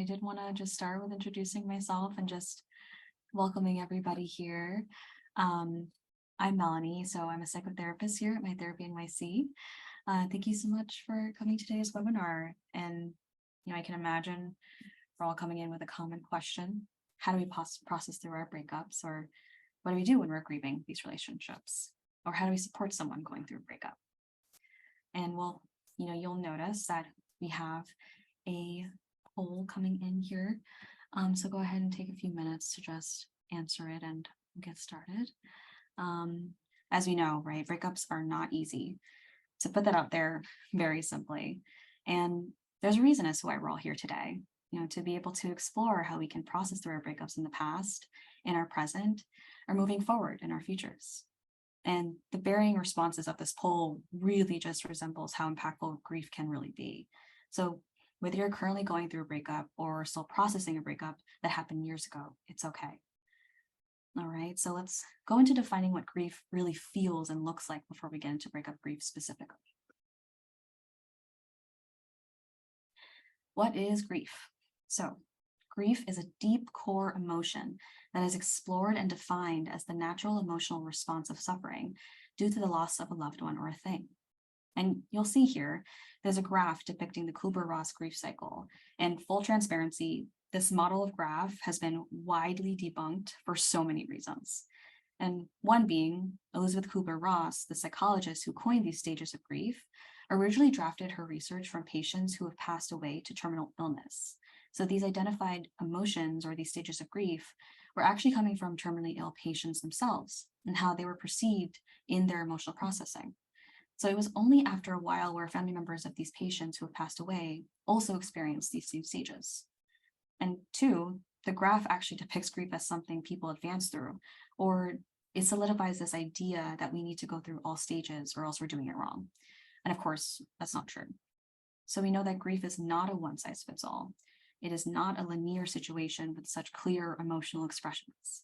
I did want to just start with introducing myself and just welcoming everybody here. I'm Melanie, so I'm a psychotherapist here at My Therapy NYC. Thank you so much for coming to today's webinar. And, I can imagine we're all coming in with a common question. How do we process through our breakups? Or what do we do when we're grieving these relationships? Or how do we support someone going through a breakup? And you'll notice that we have a poll coming in here. So go ahead and take a few minutes to just answer it and get started. As we know, right, breakups are not easy. To put that out there very simply. And there's a reason as to why we're all here today, to be able to explore how we can process through our breakups in the past, in our present, or moving forward in our futures. And the varying responses of this poll really just resembles how impactful grief can really be. So whether you're currently going through a breakup or still processing a breakup that happened years ago, it's okay. All right, so let's go into defining what grief really feels and looks like before we get into breakup grief specifically. What is grief? So grief is a deep core emotion that is explored and defined as the natural emotional response of suffering due to the loss of a loved one or a thing. And you'll see here, there's a graph depicting the Kübler-Ross grief cycle. And full transparency, this model of graph has been widely debunked for so many reasons. And one being, Elizabeth Kübler-Ross, the psychologist who coined these stages of grief, originally drafted her research from patients who have passed away to terminal illness. So these identified emotions or these stages of grief were actually coming from terminally ill patients themselves and how they were perceived in their emotional processing. So it was only after a while where family members of these patients who have passed away also experienced these same stages. And two, the graph actually depicts grief as something people advance through, or it solidifies this idea that we need to go through all stages or else we're doing it wrong. And of course, that's not true. So we know that grief is not a one-size-fits-all. It is not a linear situation with such clear emotional expressions.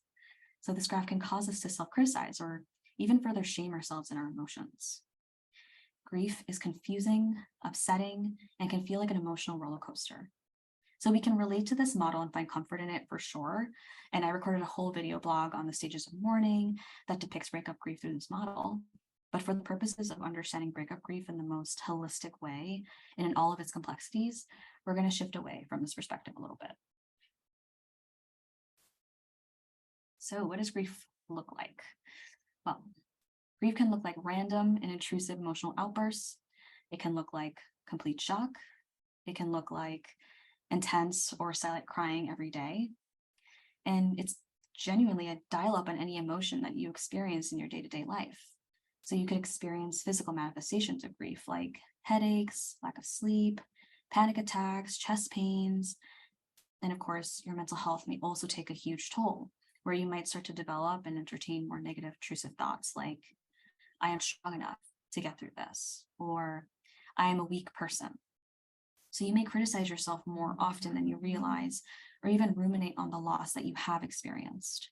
So this graph can cause us to self-criticize or even further shame ourselves in our emotions. Grief is confusing, upsetting, and can feel like an emotional roller coaster. So we can relate to this model and find comfort in it for sure. And I recorded a whole video blog on the stages of mourning that depicts breakup grief through this model. But for the purposes of understanding breakup grief in the most holistic way and in all of its complexities, we're going to shift away from this perspective a little bit. So what does grief look like? Well, grief can look like random and intrusive emotional outbursts. It can look like complete shock. It can look like intense or silent crying every day. And it's genuinely a dial-up on any emotion that you experience in your day-to-day life. So you could experience physical manifestations of grief like headaches, lack of sleep, panic attacks, chest pains. And of course, your mental health may also take a huge toll, where you might start to develop and entertain more negative, intrusive thoughts like, I am strong enough to get through this, or I am a weak person. So you may criticize yourself more often than you realize, or even ruminate on the loss that you have experienced.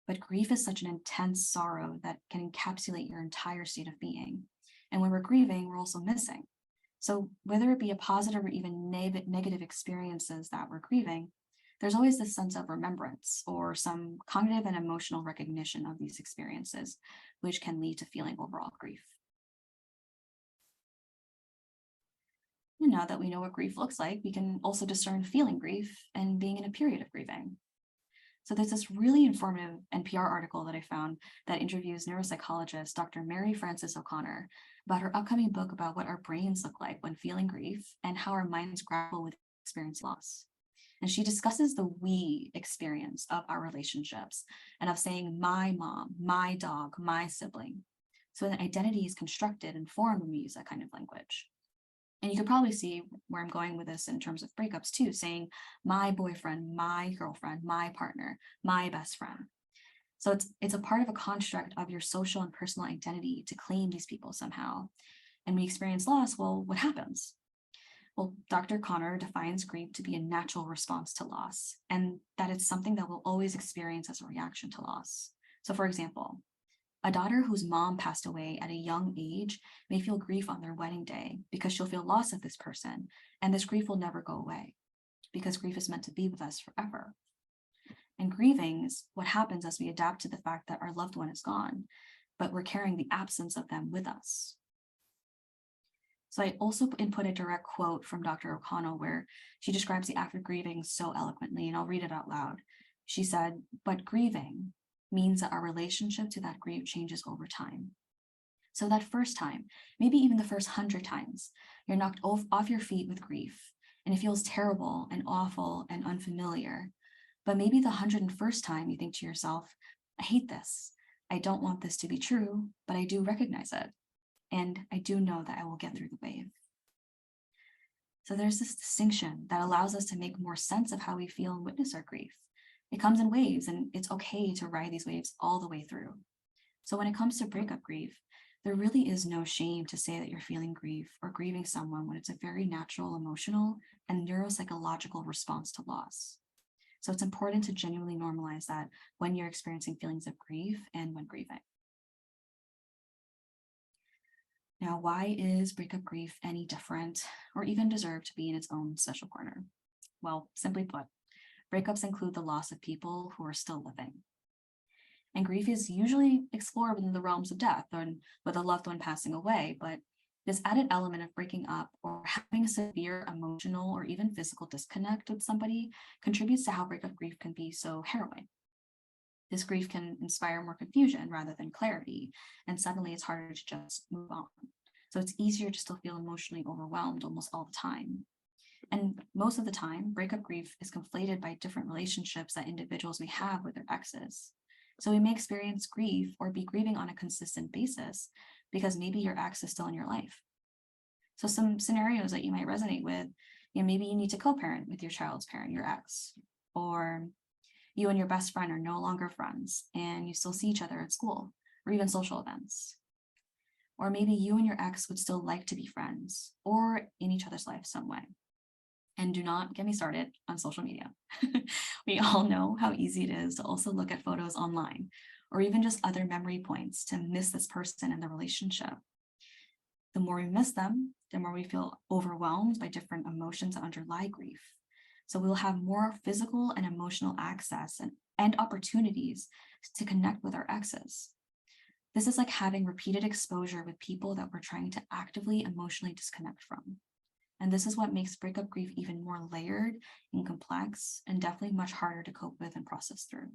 But grief is such an intense sorrow that can encapsulate your entire state of being. And when we're grieving, we're also missing. So whether it be a positive or even negative experiences that we're grieving, there's always this sense of remembrance or some cognitive and emotional recognition of these experiences, which can lead to feeling overall grief. And now that we know what grief looks like, we can also discern feeling grief and being in a period of grieving. So there's this really informative NPR article that I found that interviews neuropsychologist Dr. Mary Frances O'Connor about her upcoming book about what our brains look like when feeling grief and how our minds grapple with experiencing loss. And she discusses the we experience of our relationships and of saying my mom, my dog, my sibling. So an identity is constructed and formed when we use that kind of language. And you could probably see where I'm going with this in terms of breakups too, saying my boyfriend, my girlfriend, my partner, my best friend. So it's a part of a construct of your social and personal identity to claim these people somehow. And we experience loss, well, what happens? Well, Dr. Connor defines grief to be a natural response to loss, and that it's something that we'll always experience as a reaction to loss. So for example, a daughter whose mom passed away at a young age may feel grief on their wedding day because she'll feel loss of this person, and this grief will never go away. because grief is meant to be with us forever. And grieving is what happens as we adapt to the fact that our loved one is gone, but we're carrying the absence of them with us. So I also input a direct quote from Dr. O'Connell where she describes the act of grieving so eloquently, and I'll read it out loud. She said, "But grieving means that our relationship to that grief changes over time. So that first time, maybe even the first 100 times, you're knocked off your feet with grief, and it feels terrible and awful and unfamiliar. But maybe the 101st time you think to yourself, I hate this. I don't want this to be true, but I do recognize it. And I do know that I will get through the wave." So there's this distinction that allows us to make more sense of how we feel and witness our grief. It comes in waves, and it's okay to ride these waves all the way through. So when it comes to breakup grief, there really is no shame to say that you're feeling grief or grieving someone when it's a very natural, emotional, and neuropsychological response to loss. So it's important to genuinely normalize that when you're experiencing feelings of grief and when grieving. Now, why is breakup grief any different or even deserve to be in its own special corner? Well, simply put, breakups include the loss of people who are still living. And grief is usually explored within the realms of death and with a loved one passing away, but this added element of breaking up or having a severe emotional or even physical disconnect with somebody contributes to how breakup grief can be so harrowing. This grief can inspire more confusion rather than clarity, and suddenly it's harder to just move on. So it's easier to still feel emotionally overwhelmed almost all the time. And most of the time, breakup grief is conflated by different relationships that individuals may have with their exes. So we may experience grief or be grieving on a consistent basis because maybe your ex is still in your life. So some scenarios that you might resonate with, maybe you need to co-parent with your child's parent, your ex, or you and your best friend are no longer friends and you still see each other at school or even social events. Or maybe you and your ex would still like to be friends or in each other's life some way. And do not get me started on social media. We all know how easy it is to also look at photos online or even just other memory points to miss this person in the relationship. The more we miss them, the more we feel overwhelmed by different emotions that underlie grief. So we'll have more physical and emotional access and opportunities to connect with our exes. This is like having repeated exposure with people that we're trying to actively emotionally disconnect from. And this is what makes breakup grief even more layered and complex and definitely much harder to cope with and process through.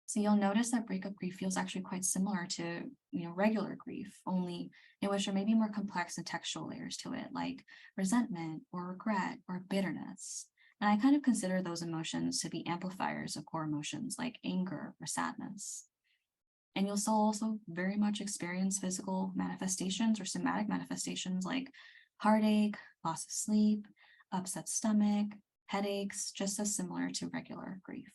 So you'll notice that breakup grief feels actually quite similar to, regular grief, only in which there may be more complex and textual layers to it, like resentment or regret or bitterness. And I kind of consider those emotions to be amplifiers of core emotions like anger or sadness. And you'll still also very much experience physical manifestations or somatic manifestations like heartache, loss of sleep, upset stomach, headaches, just as similar to regular grief.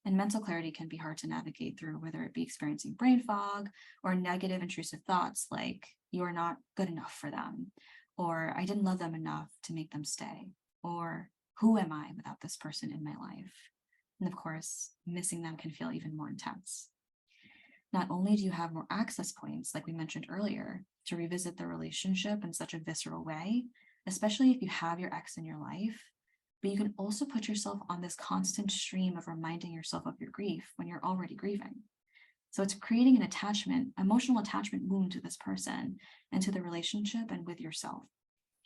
And mental clarity can be hard to navigate through, whether it be experiencing brain fog or negative intrusive thoughts like you are not good enough for them, or I didn't love them enough to make them stay, or who am I without this person in my life? And of course, missing them can feel even more intense. Not only do you have more access points, like we mentioned earlier, to revisit the relationship in such a visceral way, especially if you have your ex in your life, but you can also put yourself on this constant stream of reminding yourself of your grief when you're already grieving. So it's creating an emotional attachment wound to this person and to the relationship and with yourself.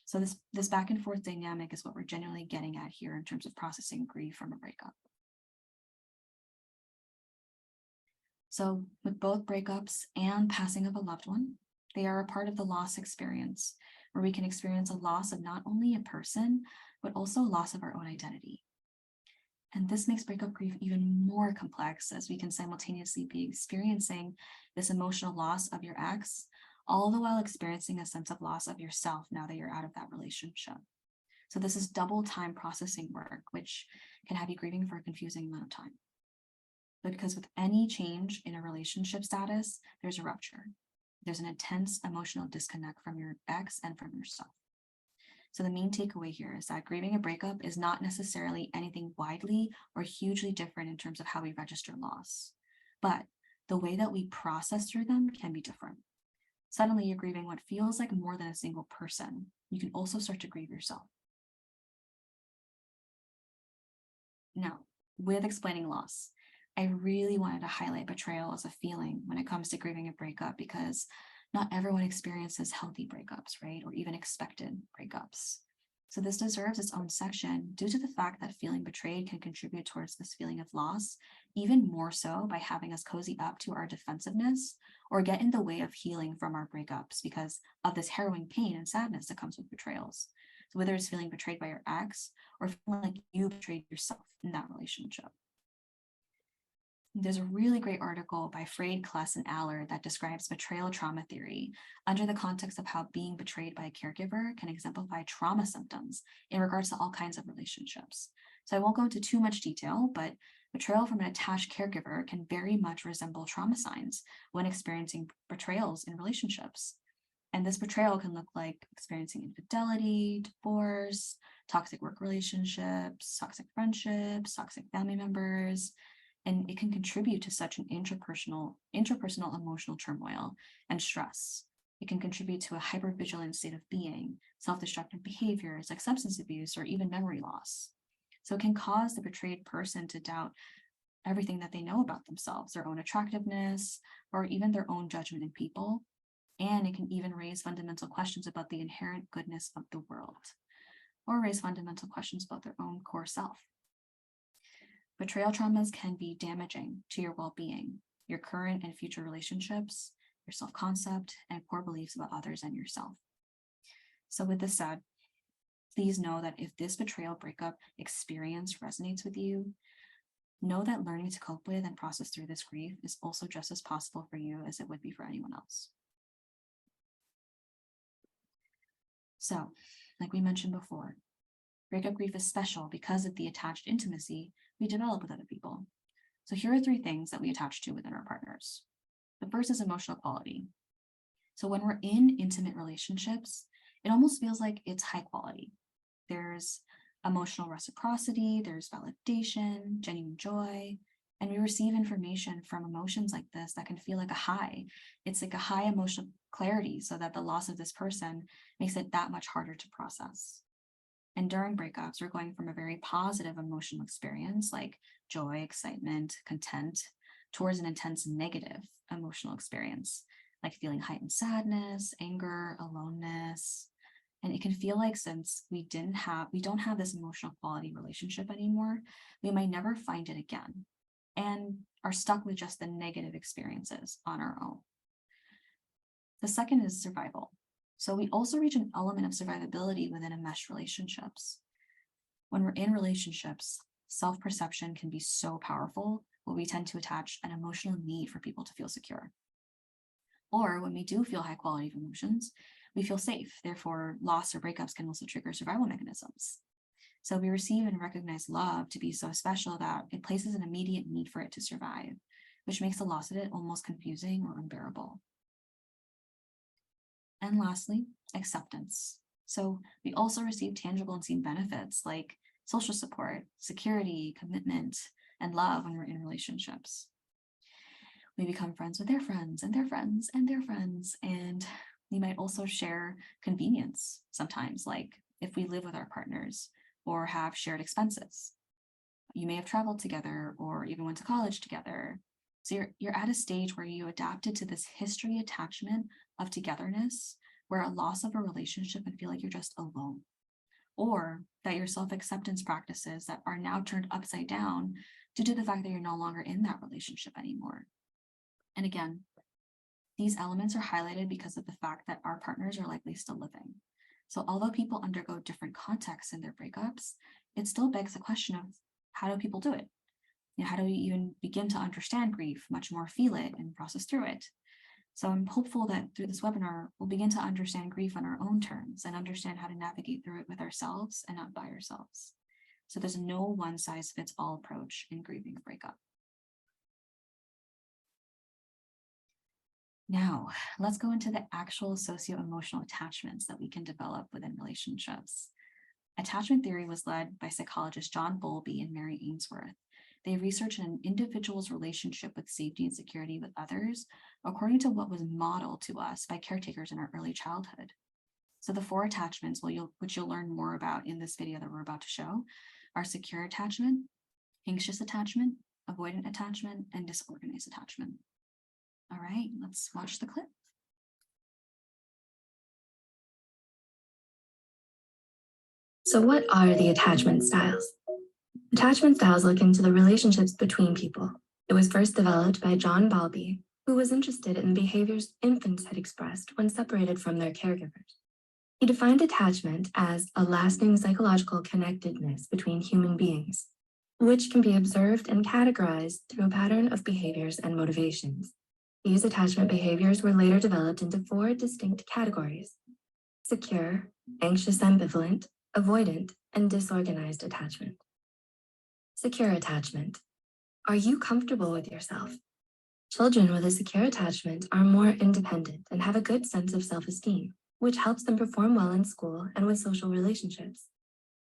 So this back and forth dynamic is what we're genuinely getting at here in terms of processing grief from a breakup. So with both breakups and passing of a loved one, they are a part of the loss experience, where we can experience a loss of not only a person, but also loss of our own identity. And this makes breakup grief even more complex, as we can simultaneously be experiencing this emotional loss of your ex, all the while experiencing a sense of loss of yourself now that you're out of that relationship. So this is double time processing work, which can have you grieving for a confusing amount of time. But because with any change in a relationship status, there's a rupture. There's an intense emotional disconnect from your ex and from yourself. So the main takeaway here is that grieving a breakup is not necessarily anything widely or hugely different in terms of how we register loss, but the way that we process through them can be different. Suddenly, you're grieving what feels like more than a single person. You can also start to grieve yourself. Now, with explaining loss, I really wanted to highlight betrayal as a feeling when it comes to grieving a breakup, because not everyone experiences healthy breakups, right? Or even expected breakups. So this deserves its own section due to the fact that feeling betrayed can contribute towards this feeling of loss, even more so by having us cozy up to our defensiveness or get in the way of healing from our breakups because of this harrowing pain and sadness that comes with betrayals. So whether it's feeling betrayed by your ex or feeling like you betrayed yourself in that relationship. There's a really great article by Freyd, Kless, and Aller that describes betrayal trauma theory under the context of how being betrayed by a caregiver can exemplify trauma symptoms in regards to all kinds of relationships. So I won't go into too much detail, but betrayal from an attached caregiver can very much resemble trauma signs when experiencing betrayals in relationships. And this betrayal can look like experiencing infidelity, divorce, toxic work relationships, toxic friendships, toxic family members, and it can contribute to such an interpersonal emotional turmoil and stress. It can contribute to a hypervigilant state of being, self-destructive behaviors like substance abuse or even memory loss. So it can cause the betrayed person to doubt everything that they know about themselves, their own attractiveness, or even their own judgment in people. And it can even raise fundamental questions about the inherent goodness of the world, or raise fundamental questions about their own core self. Betrayal traumas can be damaging to your well-being, your current and future relationships, your self-concept, and core beliefs about others and yourself. So with this said, please know that if this betrayal breakup experience resonates with you, know that learning to cope with and process through this grief is also just as possible for you as it would be for anyone else. So, like we mentioned before, breakup grief is special because of the attached intimacy we develop with other people. So here are 3 things that we attach to within our partners. The first is emotional quality. So when we're in intimate relationships, it almost feels like it's high quality. There's emotional reciprocity, there's validation, genuine joy, and we receive information from emotions like this that can feel like a high. It's like a high emotional clarity, so that the loss of this person makes it that much harder to process. And during breakups, we're going from a very positive emotional experience like joy, excitement, content, towards an intense negative emotional experience like feeling heightened sadness, anger, aloneness. And it can feel like since we don't have this emotional quality relationship anymore, we might never find it again and are stuck with just the negative experiences on our own. The second is survival. So we also reach an element of survivability within enmeshed relationships. When we're in relationships, self-perception can be so powerful where we tend to attach an emotional need for people to feel secure. Or when we do feel high quality of emotions, we feel safe. Therefore, loss or breakups can also trigger survival mechanisms. So we receive and recognize love to be so special that it places an immediate need for it to survive, which makes the loss of it almost confusing or unbearable. And lastly, acceptance. So we also receive tangible and seen benefits like social support, security, commitment, and love when we're in relationships. We become friends with their friends and their friends and their friends. And we might also share convenience sometimes, like if we live with our partners or have shared expenses. You may have traveled together or even went to college together. So you're at a stage where you adapted to this history attachment of togetherness, where a loss of a relationship can feel like you're just alone, or that your self-acceptance practices that are now turned upside down due to the fact that you're no longer in that relationship anymore. And again, these elements are highlighted because of the fact that our partners are likely still living. So although people undergo different contexts in their breakups, it still begs the question of how do people do it? How do we even begin to understand grief, much more feel it and process through it? So I'm hopeful that through this webinar, we'll begin to understand grief on our own terms and understand how to navigate through it with ourselves and not by ourselves. So there's no one size fits all approach in grieving a breakup. Now, let's go into the actual socio-emotional attachments that we can develop within relationships. Attachment theory was led by psychologists John Bowlby and Mary Ainsworth. They research an individual's relationship with safety and security with others according to what was modeled to us by caretakers in our early childhood. So the 4 attachments, which you'll learn more about in this video that we're about to show, are secure attachment, anxious attachment, avoidant attachment, and disorganized attachment. All right, let's watch the clip. So what are the attachment styles? Attachment styles look into the relationships between people. It was first developed by John Bowlby, who was interested in the behaviors infants had expressed when separated from their caregivers. He defined attachment as a lasting psychological connectedness between human beings, which can be observed and categorized through a pattern of behaviors and motivations. These attachment behaviors were later developed into 4 distinct categories: secure, anxious ambivalent, avoidant, and disorganized attachment. Secure attachment. Are you comfortable with yourself? Children with a secure attachment are more independent and have a good sense of self-esteem, which helps them perform well in school and with social relationships.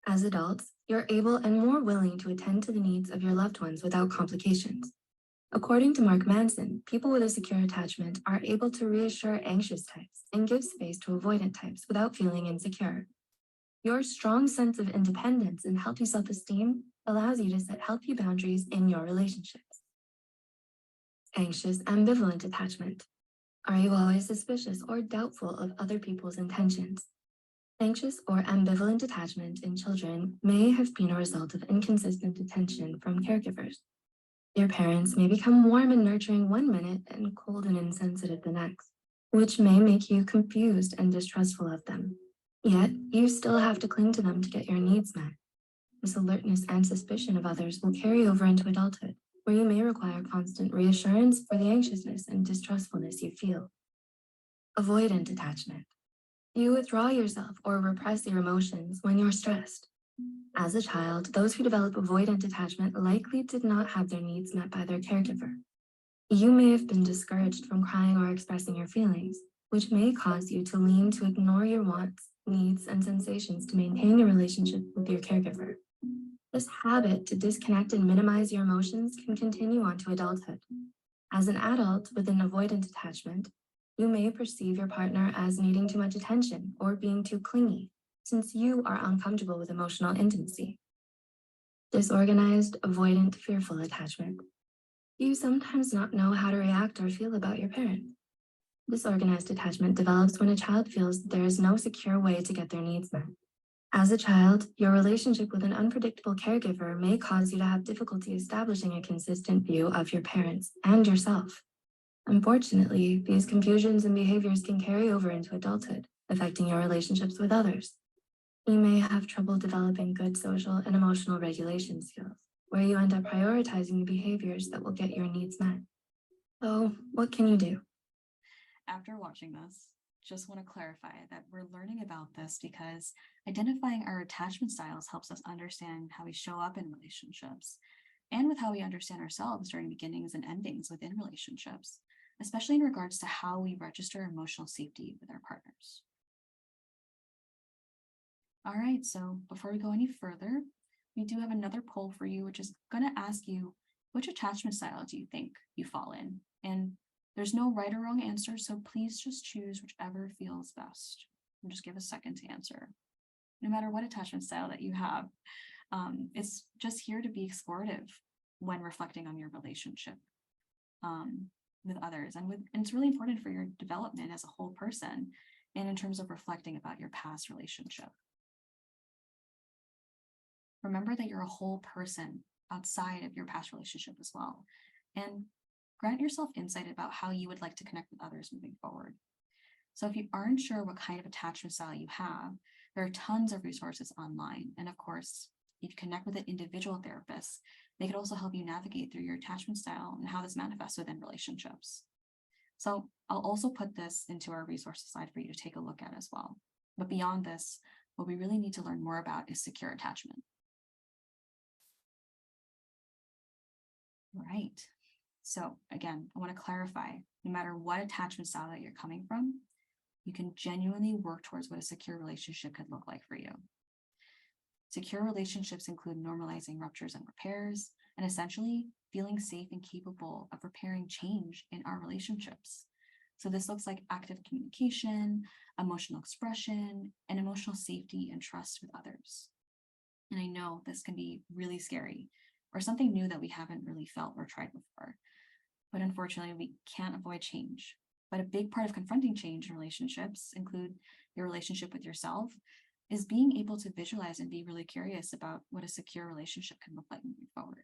As adults, you're able and more willing to attend to the needs of your loved ones without complications. According to Mark Manson, people with a secure attachment are able to reassure anxious types and give space to avoidant types without feeling insecure. Your strong sense of independence and healthy self-esteem allows you to set healthy boundaries in your relationships. Anxious ambivalent attachment. Are you always suspicious or doubtful of other people's intentions? Anxious or ambivalent attachment in children may have been a result of inconsistent attention from caregivers. Your parents may become warm and nurturing one minute and cold and insensitive the next, which may make you confused and distrustful of them. Yet, you still have to cling to them to get your needs met. This alertness and suspicion of others will carry over into adulthood, where you may require constant reassurance for the anxiousness and distrustfulness you feel. Avoidant attachment. You withdraw yourself or repress your emotions when you're stressed. As a child, those who develop avoidant attachment likely did not have their needs met by their caregiver. You may have been discouraged from crying or expressing your feelings, which may cause you to lean to ignore your wants, needs, and sensations to maintain your relationship with your caregiver. This habit to disconnect and minimize your emotions can continue on to adulthood. As an adult with an avoidant attachment, you may perceive your partner as needing too much attention or being too clingy, since you are uncomfortable with emotional intimacy. Disorganized, avoidant, fearful attachment. You sometimes not know how to react or feel about your parent. Disorganized attachment develops when a child feels there is no secure way to get their needs met. As a child, your relationship with an unpredictable caregiver may cause you to have difficulty establishing a consistent view of your parents and yourself. Unfortunately, these confusions and behaviors can carry over into adulthood, affecting your relationships with others. You may have trouble developing good social and emotional regulation skills, where you end up prioritizing the behaviors that will get your needs met. So, what can you do? After watching this, just want to clarify that we're learning about this because identifying our attachment styles helps us understand how we show up in relationships and with how we understand ourselves during beginnings and endings within relationships, especially in regards to how we register emotional safety with our partners. All right, so before we go any further, we do have another poll for you, which is going to ask you, which attachment style do you think you fall in? And there's no right or wrong answer, so please just choose whichever feels best. And just give a second to answer. No matter what attachment style that you have, it's just here to be explorative when reflecting on your relationship with others. And it's really important for your development as a whole person and in terms of reflecting about your past relationship. Remember that you're a whole person outside of your past relationship as well. And grant yourself insight about how you would like to connect with others moving forward. So if you aren't sure what kind of attachment style you have, there are tons of resources online. And of course, if you connect with an individual therapist, they could also help you navigate through your attachment style and how this manifests within relationships. So I'll also put this into our resources slide for you to take a look at as well. But beyond this, what we really need to learn more about is secure attachment. All right. So again, I want to clarify, no matter what attachment style that you're coming from, you can genuinely work towards what a secure relationship could look like for you. Secure relationships include normalizing ruptures and repairs, and essentially feeling safe and capable of repairing change in our relationships. So this looks like active communication, emotional expression, and emotional safety and trust with others. And I know this can be really scary or something new that we haven't really felt or tried before. But unfortunately, we can't avoid change. But a big part of confronting change in relationships include your relationship with yourself, is being able to visualize and be really curious about what a secure relationship can look like moving forward.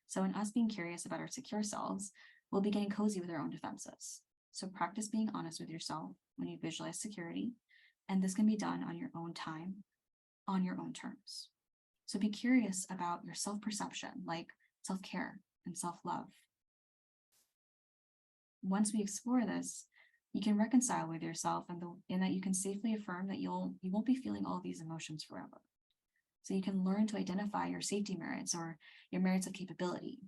So in us being curious about our secure selves, we'll be getting cozy with our own defenses. So practice being honest with yourself when you visualize security, and this can be done on your own time, on your own terms. So be curious about your self-perception, like self-care and self-love. Once we explore this, you can reconcile with yourself and that you can safely affirm that you won't be feeling all these emotions forever. So you can learn to identify your safety merits or your merits of capability.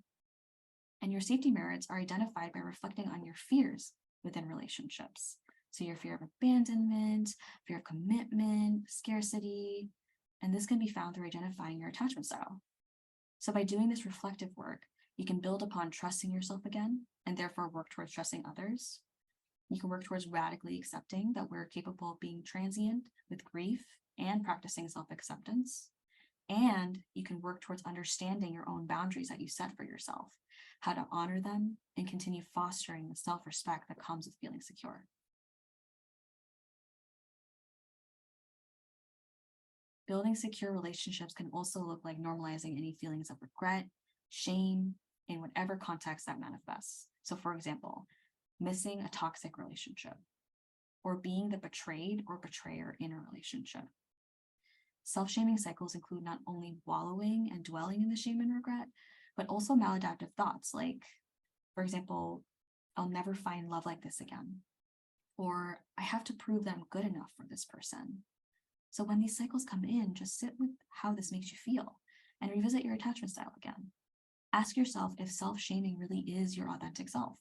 And your safety merits are identified by reflecting on your fears within relationships. So your fear of abandonment, fear of commitment, scarcity, and this can be found through identifying your attachment style. So by doing this reflective work, you can build upon trusting yourself again, and therefore work towards trusting others. You can work towards radically accepting that we're capable of being transient with grief and practicing self-acceptance. And you can work towards understanding your own boundaries that you set for yourself, how to honor them, and continue fostering the self-respect that comes with feeling secure. Building secure relationships can also look like normalizing any feelings of regret, shame, in whatever context that manifests. So for example, missing a toxic relationship, or being the betrayed or betrayer in a relationship. Self-shaming cycles include not only wallowing and dwelling in the shame and regret, but also maladaptive thoughts like, for example, I'll never find love like this again, or I have to prove that I'm good enough for this person. So when these cycles come in, just sit with how this makes you feel and revisit your attachment style again. Ask yourself if self-shaming really is your authentic self.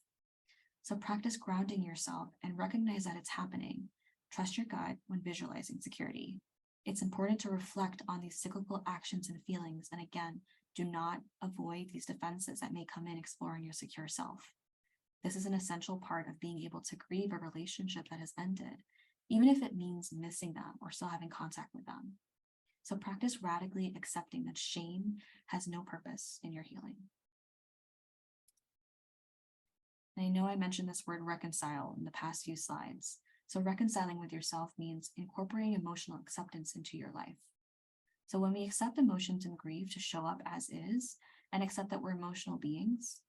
So practice grounding yourself and recognize that it's happening. Trust your gut when visualizing security. It's important to reflect on these cyclical actions and feelings. And again, do not avoid these defenses that may come in exploring your secure self. This is an essential part of being able to grieve a relationship that has ended, even if it means missing them or still having contact with them. So practice radically accepting that shame has no purpose in your healing. And I know I mentioned this word reconcile in the past few slides. So reconciling with yourself means incorporating emotional acceptance into your life. So when we accept emotions and grief to show up as is, and accept that we're emotional beings,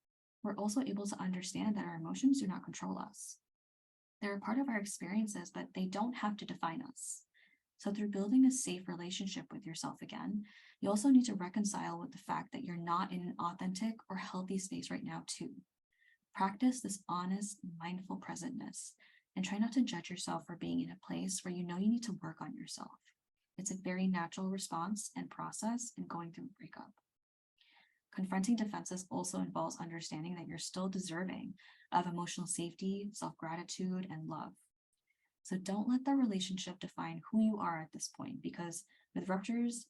we're also able to understand that our emotions do not control us. They're a part of our experiences, but they don't have to define us. So through building a safe relationship with yourself again, you also need to reconcile with the fact that you're not in an authentic or healthy space right now too. Practice this honest, mindful presentness and try not to judge yourself for being in a place where you know you need to work on yourself. It's a very natural response and process in going through a breakup. Confronting defenses also involves understanding that you're still deserving of emotional safety, self-gratitude, and love. So don't let the relationship define who you are at this point, because with ruptures,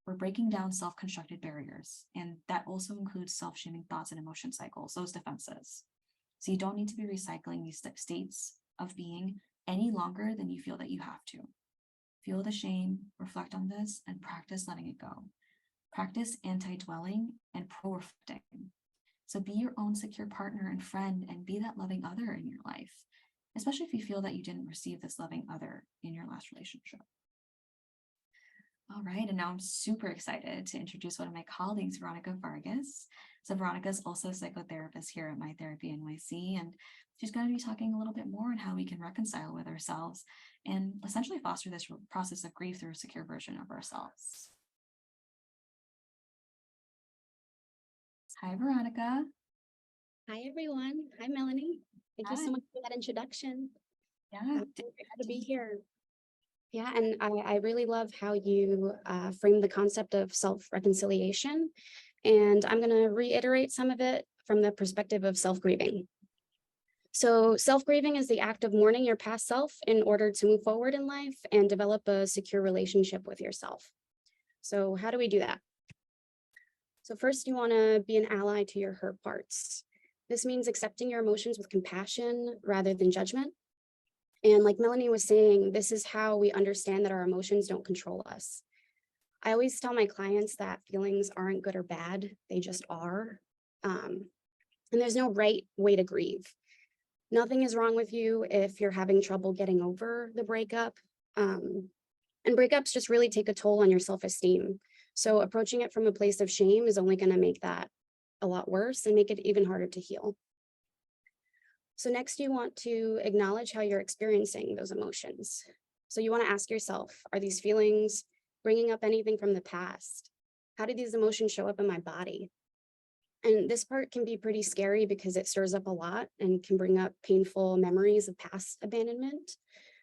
we're breaking down self-constructed barriers, and that also includes self-shaming thoughts and emotion cycles, those defenses. So you don't need to be recycling these states of being any longer than you feel that you have to. Feel the shame, reflect on this, and practice letting it go. Practice anti-dwelling and pro-reflecting. So be your own secure partner and friend, and be that loving other in your life, especially if you feel that you didn't receive this loving other in your last relationship. All right, and now I'm super excited to introduce one of my colleagues, Veronica Vargas. So Veronica is also a psychotherapist here at My Therapy NYC, and she's going to be talking a little bit more on how we can reconcile with ourselves and essentially foster this process of grief through a secure version of ourselves. Hi, Veronica. Hi, everyone. Hi, Melanie. Thank you Hi. so much for that introduction. Yeah, I'm glad to be here. Yeah, and I really love how you frame the concept of self-reconciliation. And I'm going to reiterate some of it from the perspective of self-grieving. So self-grieving is the act of mourning your past self in order to move forward in life and develop a secure relationship with yourself. So how do we do that? So first, you want to be an ally to your hurt parts. This means accepting your emotions with compassion rather than judgment. And like Melanie was saying, this is how we understand that our emotions don't control us. I always tell my clients that feelings aren't good or bad, they just are. And there's no right way to grieve. Nothing is wrong with you if you're having trouble getting over the breakup. And breakups just really take a toll on your self-esteem. So approaching it from a place of shame is only going to make that a lot worse and make it even harder to heal. So next, you want to acknowledge how you're experiencing those emotions. So you want to ask yourself, are these feelings bringing up anything from the past? How do these emotions show up in my body? And this part can be pretty scary because it stirs up a lot and can bring up painful memories of past abandonment.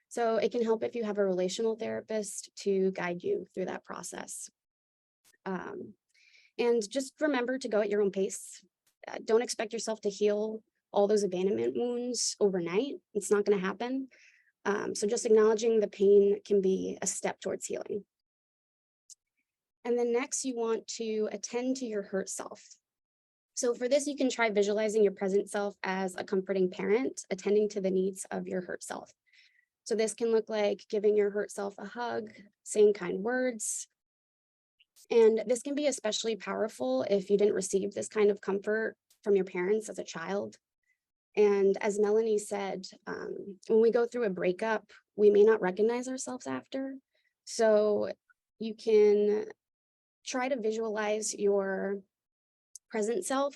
So it can help if you have a relational therapist to guide you through that process. And just remember to go at your own pace. Don't expect yourself to heal all those abandonment wounds overnight. It's not going to happen. So just acknowledging the pain can be a step towards healing. And then next, you want to attend to your hurt self. So for this, you can try visualizing your present self as a comforting parent, attending to the needs of your hurt self. So this can look like giving your hurt self a hug, saying kind words. And this can be especially powerful if you didn't receive this kind of comfort from your parents as a child. And as Melanie said, when we go through a breakup, we may not recognize ourselves after. So you can try to visualize your present self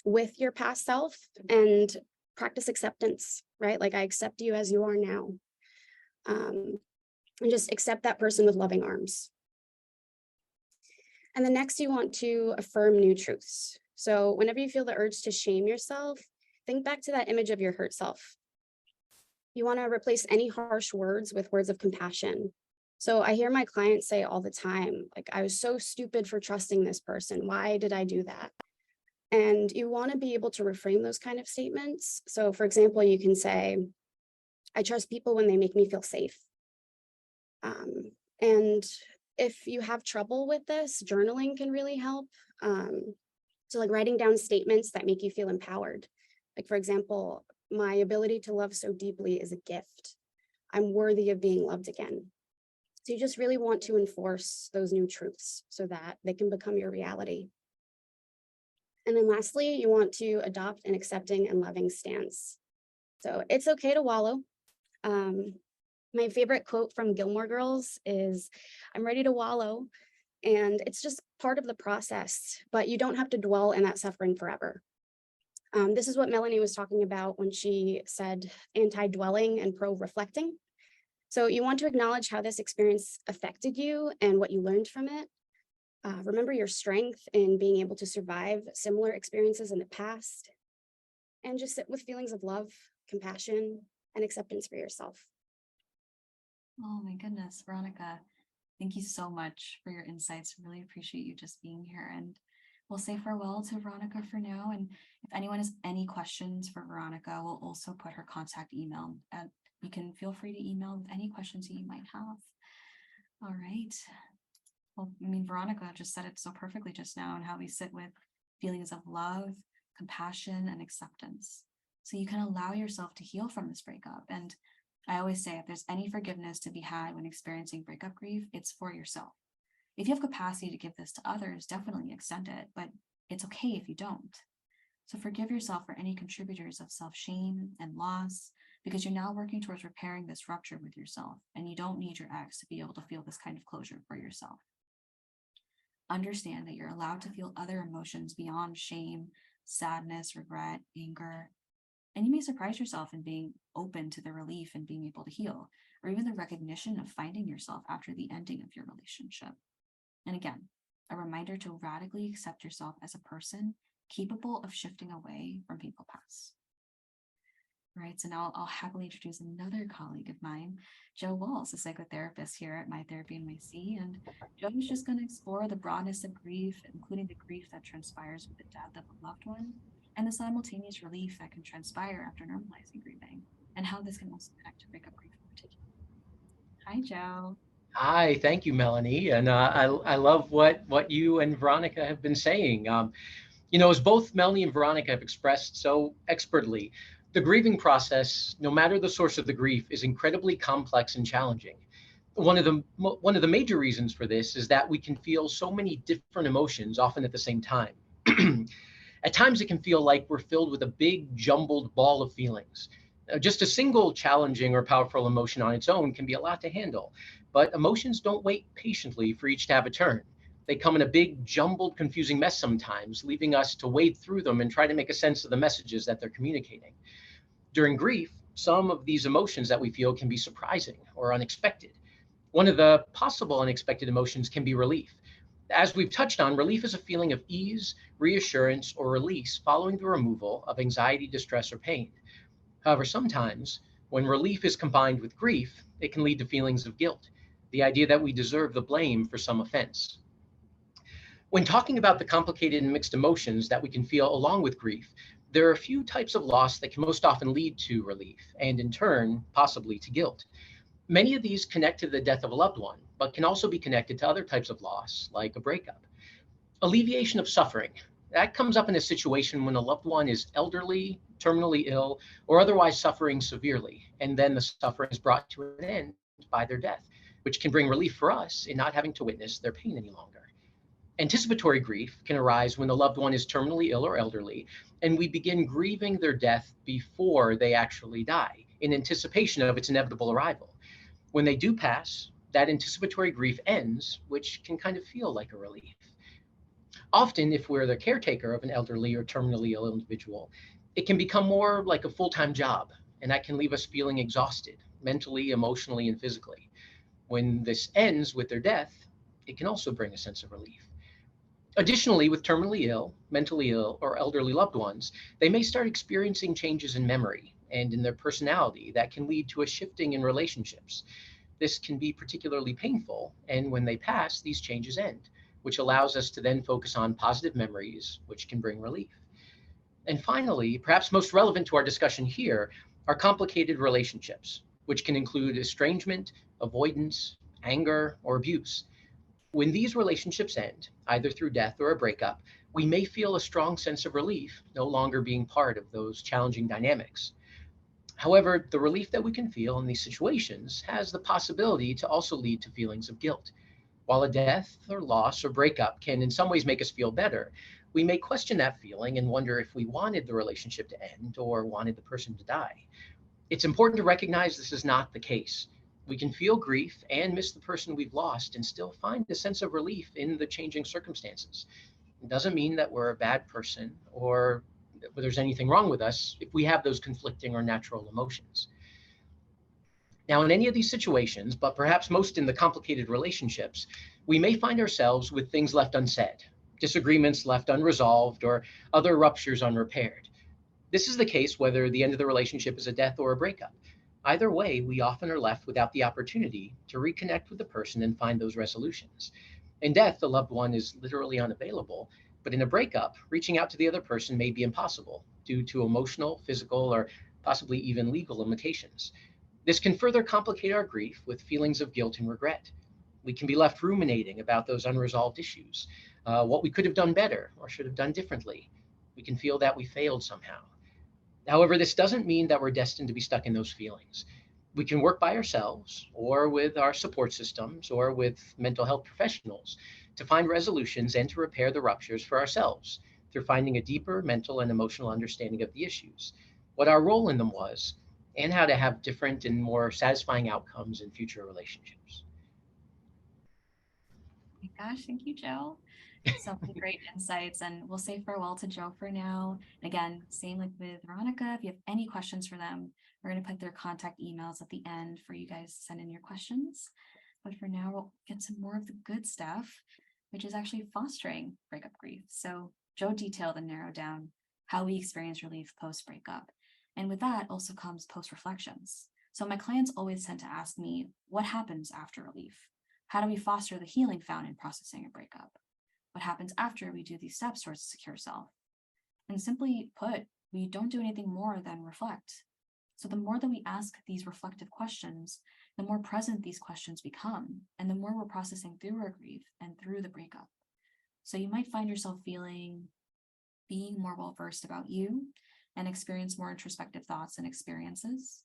with your past self and practice acceptance, right? Like, I accept you as you are now. And just accept that person with loving arms. And then next, you want to affirm new truths. So whenever you feel the urge to shame yourself, think back to that image of your hurt self. You want to replace any harsh words with words of compassion. So I hear my clients say all the time, like, I was so stupid for trusting this person. Why did I do that? And you want to be able to reframe those kind of statements. So for example, you can say, I trust people when they make me feel safe. And if you have trouble with this, journaling can really help. So like writing down statements that make you feel empowered. Like, for example, my ability to love so deeply is a gift. I'm worthy of being loved again. So you just really want to enforce those new truths so that they can become your reality. And then lastly, you want to adopt an accepting and loving stance. So it's okay to wallow. My favorite quote from Gilmore Girls is, I'm ready to wallow. And it's just part of the process, but you don't have to dwell in that suffering forever. This is what Melanie was talking about when she said anti-dwelling and pro-reflecting. So you want to acknowledge how this experience affected you and what you learned from it. Remember your strength in being able to survive similar experiences in the past, and just sit with feelings of love, compassion, and acceptance for yourself. Oh my goodness, Veronica, thank you so much for your insights. Really appreciate you just being here. And we'll say farewell to Veronica for now. And if anyone has any questions for Veronica, we'll also put her contact email. You can feel free to email with any questions that you might have. All right. Well, I mean, Veronica just said it so perfectly just now, and how we sit with feelings of love, compassion, and acceptance. So you can allow yourself to heal from this breakup. And I always say, if there's any forgiveness to be had when experiencing breakup grief, it's for yourself. If you have capacity to give this to others, definitely extend it, but it's okay if you don't. So forgive yourself for any contributors of self-shame and loss, because you're now working towards repairing this rupture with yourself, and you don't need your ex to be able to feel this kind of closure for yourself. Understand that you're allowed to feel other emotions beyond shame, sadness, regret, anger, and you may surprise yourself in being open to the relief and being able to heal, or even the recognition of finding yourself after the ending of your relationship. And again, a reminder to radically accept yourself as a person capable of shifting away from painful past. Right, so now I'll happily introduce another colleague of mine, Joe Walls, a psychotherapist here at My Therapy NYC. And Joe is just going to explore the broadness of grief, including the grief that transpires with the death of a loved one, and the simultaneous relief that can transpire after normalizing grieving, and how this can also connect to breakup grief in particular. Hi, Joe. Hi, thank you, Melanie. And I love what you and Veronica have been saying. As both Melanie and Veronica have expressed so expertly, the grieving process, no matter the source of the grief, is incredibly complex and challenging. One of the major reasons for this is that we can feel so many different emotions, often at the same time. At times, it can feel like we're filled with a big, jumbled ball of feelings. Just a single challenging or powerful emotion on its own can be a lot to handle, but emotions don't wait patiently for each to have a turn. They come in a big, jumbled, confusing mess sometimes, leaving us to wade through them and try to make a sense of the messages that they're communicating. During grief, some of these emotions that we feel can be surprising or unexpected. One of the possible unexpected emotions can be relief. As we've touched on, relief is a feeling of ease, reassurance, or release following the removal of anxiety, distress, or pain. However, sometimes when relief is combined with grief, it can lead to feelings of guilt, the idea that we deserve the blame for some offense. When talking about the complicated and mixed emotions that we can feel along with grief, there are a few types of loss that can most often lead to relief, and in turn, possibly to guilt. Many of these connect to the death of a loved one, but can also be connected to other types of loss, like a breakup. Alleviation of suffering. That comes up in a situation when a loved one is elderly, terminally ill, or otherwise suffering severely, and then the suffering is brought to an end by their death, which can bring relief for us in not having to witness their pain any longer. Anticipatory grief can arise when the loved one is terminally ill or elderly, and we begin grieving their death before they actually die, in anticipation of its inevitable arrival. When they do pass, that anticipatory grief ends, which can kind of feel like a relief. Often, if we're the caretaker of an elderly or terminally ill individual, it can become more like a full time job, and that can leave us feeling exhausted mentally, emotionally, and physically. When this ends with their death, it can also bring a sense of relief. Additionally, with terminally ill, mentally ill, or elderly loved ones, they may start experiencing changes in memory and in their personality that can lead to a shifting in relationships. This can be particularly painful, and when they pass, these changes end, which allows us to then focus on positive memories, which can bring relief. And finally, perhaps most relevant to our discussion here, are complicated relationships, which can include estrangement, avoidance, anger, or abuse. When these relationships end, either through death or a breakup, we may feel a strong sense of relief no longer being part of those challenging dynamics. However, the relief that we can feel in these situations has the possibility to also lead to feelings of guilt. While a death or loss or breakup can in some ways make us feel better, we may question that feeling and wonder if we wanted the relationship to end or wanted the person to die. It's important to recognize this is not the case. We can feel grief and miss the person we've lost and still find a sense of relief in the changing circumstances. It doesn't mean that we're a bad person or that there's anything wrong with us if we have those conflicting or natural emotions. Now, in any of these situations, but perhaps most in the complicated relationships, we may find ourselves with things left unsaid, disagreements left unresolved, or other ruptures unrepaired. This is the case whether the end of the relationship is a death or a breakup. Either way, we often are left without the opportunity to reconnect with the person and find those resolutions. In death, the loved one is literally unavailable, but in a breakup, reaching out to the other person may be impossible due to emotional, physical, or possibly even legal limitations. This can further complicate our grief with feelings of guilt and regret. We can be left ruminating about those unresolved issues, what we could have done better or should have done differently. We can feel that we failed somehow. However, this doesn't mean that we're destined to be stuck in those feelings. We can work by ourselves or with our support systems or with mental health professionals to find resolutions and to repair the ruptures for ourselves through finding a deeper mental and emotional understanding of the issues, what our role in them was, and how to have different and more satisfying outcomes in future relationships. My gosh, thank you, Joe. So many great insights, and we'll say farewell to Joe for now. And again, same like with Veronica. If you have any questions for them, we're going to put their contact emails at the end for you guys to send in your questions. But for now, we'll get some more of the good stuff, which is actually fostering breakup grief. So Joe detailed and narrowed down how we experience relief post breakup. And with that also comes post reflections. So my clients always tend to ask me, what happens after relief? How do we foster the healing found in processing a breakup? What happens after we do these steps towards a secure self? And simply put, we don't do anything more than reflect. So the more that we ask these reflective questions, the more present these questions become, and the more we're processing through our grief and through the breakup. So you might find yourself being more well-versed about you and experience more introspective thoughts and experiences.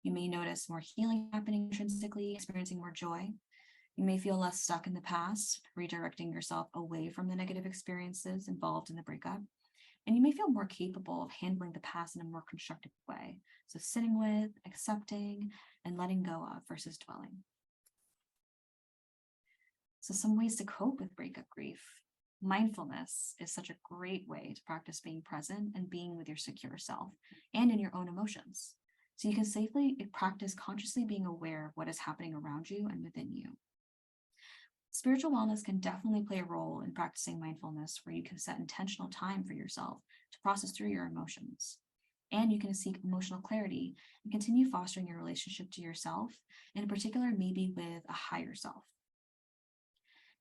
You may notice more healing happening intrinsically, experiencing more joy. You may feel less stuck in the past, redirecting yourself away from the negative experiences involved in the breakup. And you may feel more capable of handling the past in a more constructive way. So sitting with, accepting, and letting go of versus dwelling. So some ways to cope with breakup grief. Mindfulness is such a great way to practice being present and being with your secure self and in your own emotions. So you can safely practice consciously being aware of what is happening around you and within you. Spiritual wellness can definitely play a role in practicing mindfulness, where you can set intentional time for yourself to process through your emotions. And you can seek emotional clarity and continue fostering your relationship to yourself, and in particular, maybe with a higher self.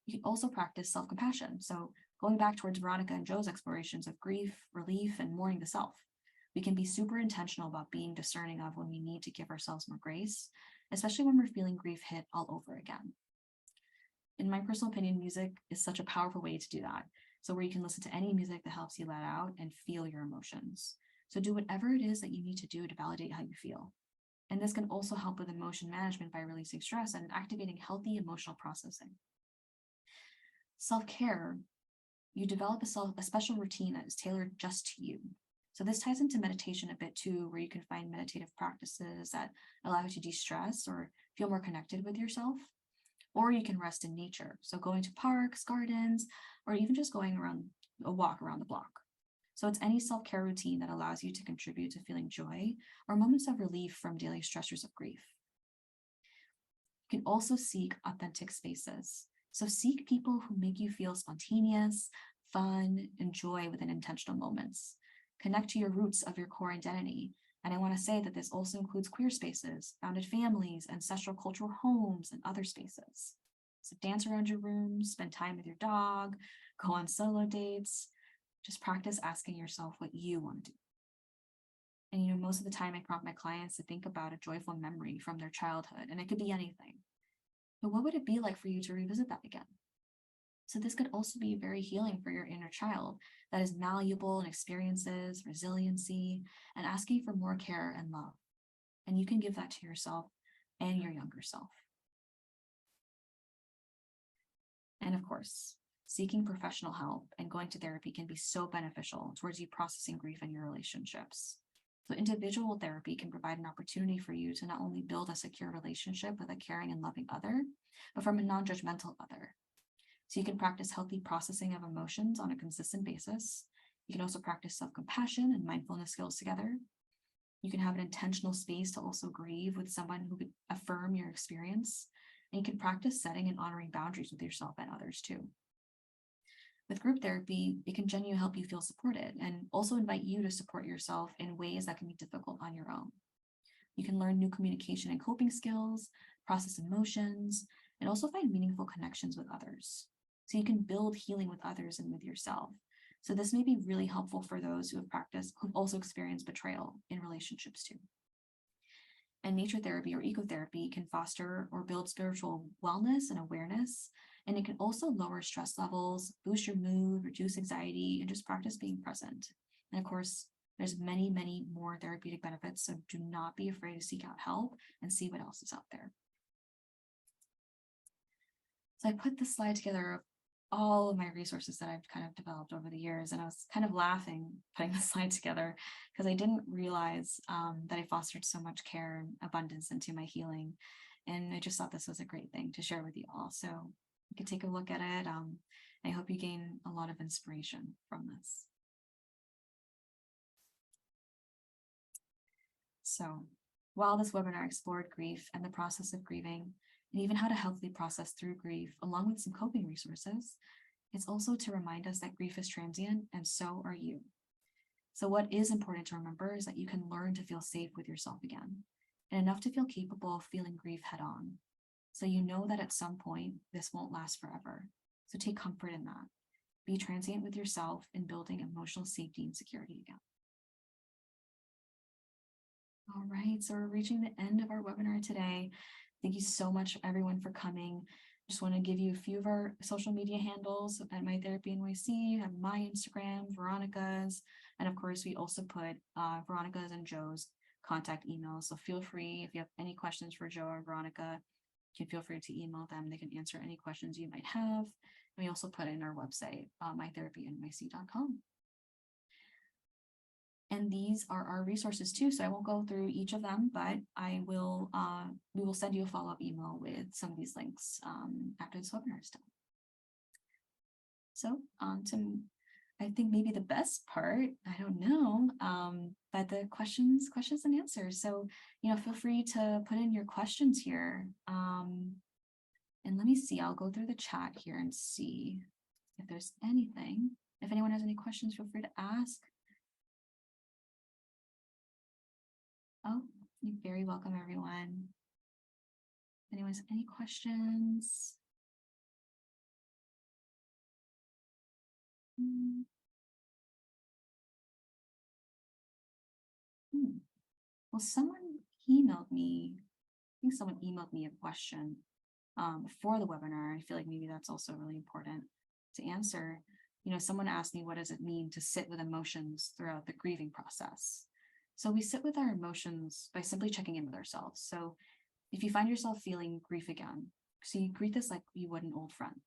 You can also practice self-compassion. So going back towards Veronica and Joe's explorations of grief, relief, and mourning the self, we can be super intentional about being discerning of when we need to give ourselves more grace, especially when we're feeling grief hit all over again. In my personal opinion, music is such a powerful way to do that. So where you can listen to any music that helps you let out and feel your emotions. So do whatever it is that you need to do to validate how you feel. And this can also help with emotion management by releasing stress and activating healthy emotional processing. Self-care, you develop a special routine that is tailored just to you. So this ties into meditation a bit too, where you can find meditative practices that allow you to de-stress or feel more connected with yourself. Or you can rest in nature. So going to parks, gardens, or even just going around a walk around the block. So it's any self-care routine that allows you to contribute to feeling joy or moments of relief from daily stressors of grief. You can also seek authentic spaces. So seek people who make you feel spontaneous, fun, and joy within intentional moments. Connect to your roots of your core identity. And I want to say that this also includes queer spaces, founded families, ancestral cultural homes, and other spaces. So dance around your room, spend time with your dog, go on solo dates. Just practice asking yourself what you want to do. And most of the time I prompt my clients to think about a joyful memory from their childhood, and it could be anything. But what would it be like for you to revisit that again? So this could also be very healing for your inner child that is malleable in experiences, resiliency, and asking for more care and love. And you can give that to yourself and your younger self. And of course, seeking professional help and going to therapy can be so beneficial towards you processing grief in your relationships. So individual therapy can provide an opportunity for you to not only build a secure relationship with a caring and loving other, but from a non-judgmental other. So you can practice healthy processing of emotions on a consistent basis. You can also practice self-compassion and mindfulness skills together. You can have an intentional space to also grieve with someone who could affirm your experience. And you can practice setting and honoring boundaries with yourself and others too. With group therapy, it can genuinely help you feel supported and also invite you to support yourself in ways that can be difficult on your own. You can learn new communication and coping skills, process emotions, and also find meaningful connections with others. So you can build healing with others and with yourself. So this may be really helpful for those who've also experienced betrayal in relationships too. And nature therapy or ecotherapy can foster or build spiritual wellness and awareness. And it can also lower stress levels, boost your mood, reduce anxiety, and just practice being present. And of course, there's many, many more therapeutic benefits. So do not be afraid to seek out help and see what else is out there. So I put this slide together of all of my resources that I've kind of developed over the years. And I was kind of laughing putting this slide together because I didn't realize that I fostered so much care and abundance into my healing. And I just thought this was a great thing to share with you all. So you can take a look at it. I hope you gain a lot of inspiration from this. So while this webinar explored grief and the process of grieving, and even how to healthily process through grief, along with some coping resources, it's also to remind us that grief is transient and so are you. So what is important to remember is that you can learn to feel safe with yourself again, and enough to feel capable of feeling grief head on. So you know that at some point, this won't last forever. So take comfort in that. Be transient with yourself in building emotional safety and security again. All right, so we're reaching the end of our webinar today. Thank you so much, everyone, for coming. Just want to give you a few of our social media handles at My Therapy NYC. You have my Instagram, Veronica's, and of course, we also put Veronica's and Joe's contact emails. So feel free, if you have any questions for Joe or Veronica, you can feel free to email them. They can answer any questions you might have. And we also put it in our website, mytherapynyc.com. And these are our resources too. So I won't go through each of them, but I will, we will send you a follow-up email with some of these links after this webinar is done. So on to, I think maybe the best part, I don't know, but the questions and answers. So, feel free to put in your questions here. And let me see, I'll go through the chat here and see if there's anything. If anyone has any questions, feel free to ask. Oh, you're very welcome, everyone. If anyone has any questions? Well, someone emailed me, I think someone emailed me a question before the webinar. I feel like maybe that's also really important to answer. Someone asked me, what does it mean to sit with emotions throughout the grieving process? So we sit with our emotions by simply checking in with ourselves. So if you find yourself feeling grief again, so you greet this like you would an old friend.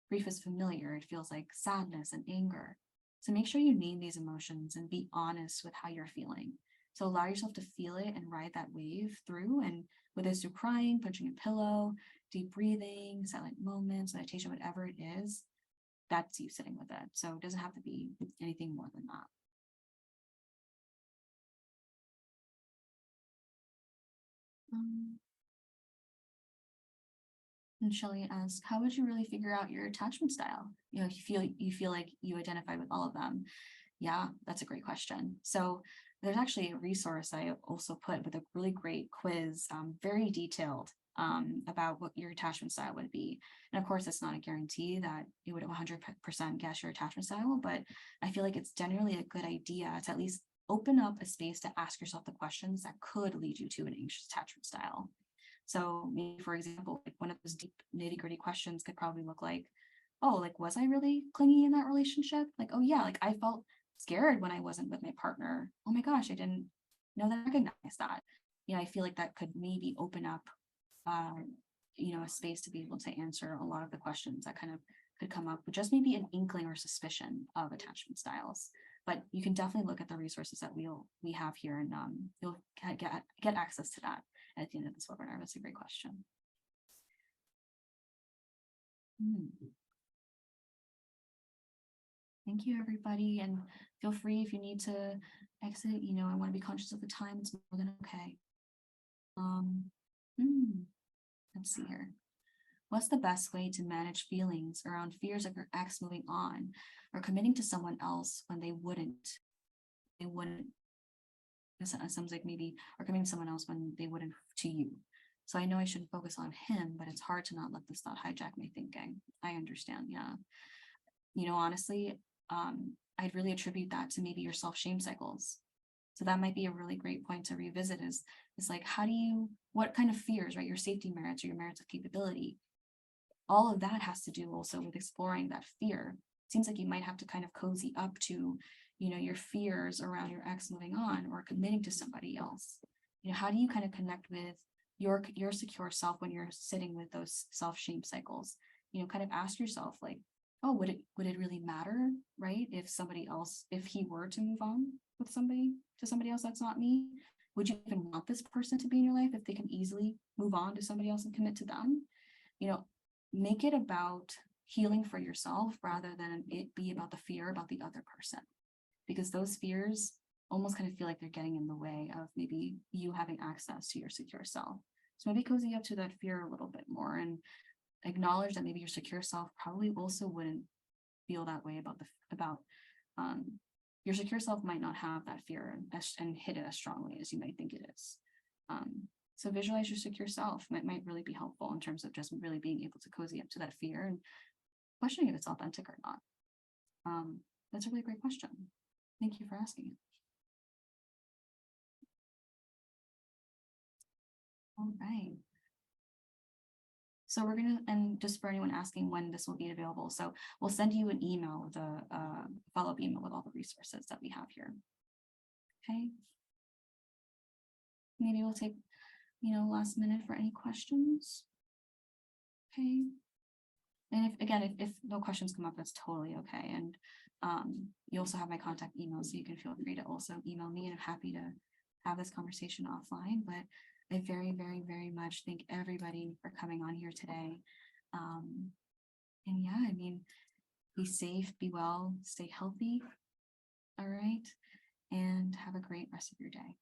Grief is familiar. It feels like sadness and anger. So make sure you name these emotions and be honest with how you're feeling. So allow yourself to feel it and ride that wave through. And whether it's through crying, punching a pillow, deep breathing, silent moments, meditation, whatever it is, that's you sitting with it. So it doesn't have to be anything more than that. And Shelley asks, how would you really figure out your attachment style? You feel like you identify with all of them. Yeah, that's a great question. So there's actually a resource I also put with a really great quiz, very detailed about what your attachment style would be. And of course, it's not a guarantee that you would 100% guess your attachment style, but I feel like it's generally a good idea to at least open up a space to ask yourself the questions that could lead you to an anxious attachment style. So maybe, for example, like one of those deep nitty-gritty questions could probably look like, oh, like, was I really clingy in that relationship? Like, oh yeah, like I felt scared when I wasn't with my partner. Oh my gosh, I didn't know that I recognized that. I feel like that could maybe open up, a space to be able to answer a lot of the questions that kind of could come up with just maybe an inkling or suspicion of attachment styles. But you can definitely look at the resources that we have here, and you'll get access to that at the end of this webinar. That's a great question. Thank you, everybody. And feel free if you need to exit, I want to be conscious of the time. It's more than okay. Let's see here. What's the best way to manage feelings around fears of your ex moving on or committing to someone else when they wouldn't? It sounds like maybe, or committing to someone else when they wouldn't to you. So I know I shouldn't focus on him, but it's hard to not let this thought hijack my thinking. I understand. Yeah. Honestly, I'd really attribute that to maybe your self-shame cycles. So that might be a really great point to revisit is like, what kind of fears, right? Your safety merits or your merits of capability. All of that has to do also with exploring that fear. It seems like you might have to kind of cozy up to, your fears around your ex moving on or committing to somebody else. How do you kind of connect with your secure self when you're sitting with those self-shame cycles? Kind of ask yourself like, oh, would it really matter, right? If he were to move on with somebody else that's not me, would you even want this person to be in your life if they can easily move on to somebody else and commit to them? Make it about healing for yourself rather than it be about the fear about the other person, because those fears almost kind of feel like they're getting in the way of maybe you having access to your secure self. So maybe cozy up to that fear a little bit more and acknowledge that maybe your secure self probably also wouldn't feel that way about your secure self might not have that fear and hit it as strongly as you might think it is. So visualize your secure self. Might really be helpful in terms of just really being able to cozy up to that fear and questioning if it's authentic or not. That's a really great question. Thank you for asking it. All right. So we're gonna, and just for anyone asking when this will be available, so we'll send you an email with a follow-up email with all the resources that we have here. Okay. Maybe we'll take, last minute for any questions. Okay. And if no questions come up, that's totally okay. And you also have my contact email, so you can feel free to also email me, and I'm happy to have this conversation offline. But I very, very, very much thank everybody for coming on here today. And yeah, I mean, be safe, be well, stay healthy. All right. And have a great rest of your day.